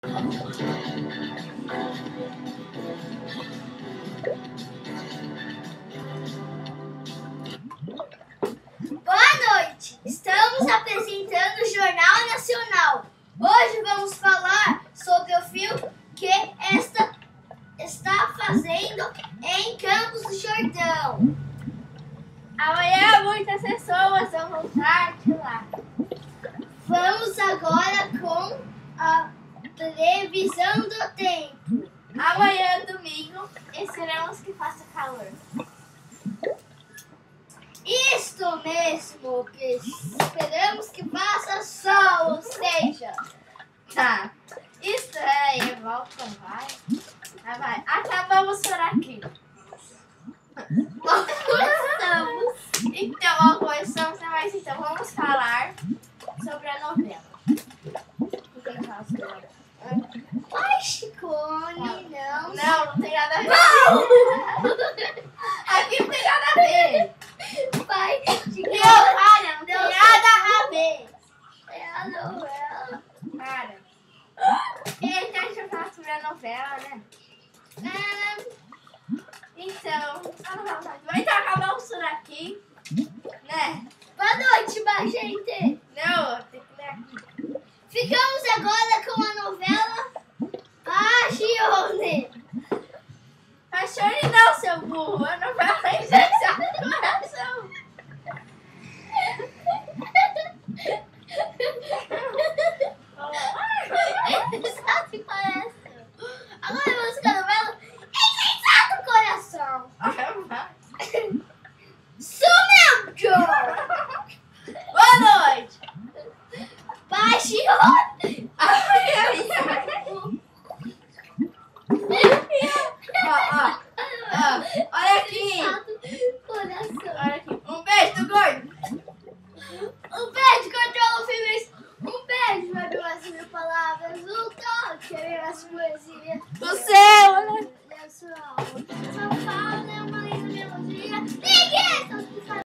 Boa noite! Estamos apresentando o Jornal Nacional. Hoje vamos falar sobre o filme que está fazendo em Campos do Jordão. Amanhã muitas pessoas vão voltar de lá. Vamos agora com a previsão do tempo. Amanhã, domingo, esperamos que faça calor. Isto mesmo, que esperamos que faça sol, ou seja... Tá. Estranho, volta, vai. Vai. Acabamos por aqui. Estamos. Então, a começamos, mas então vamos falar sobre a novela. O que fala sobre a novela? Ai, Chicone, não. Não tem nada a ver. Aqui não tem nada a ver. Vai, Chicone. Para, não tem nada a ver. É a novela. Cara. E aí, a gente vai falar sobre a novela, né? Então, acabamos por aqui, né? Boa noite, gente. Não, tem que ler aqui. Ficamos agora com a novela Paixone. Paixone não, seu burro. A novela é injeção do coração. Exato coração. Agora vamos com a novela Exato Coração. Sumiu! Boa noite. Paixone. Olha aqui. Exato Coração. Olha aqui. Um beijo do gordo. Um beijo,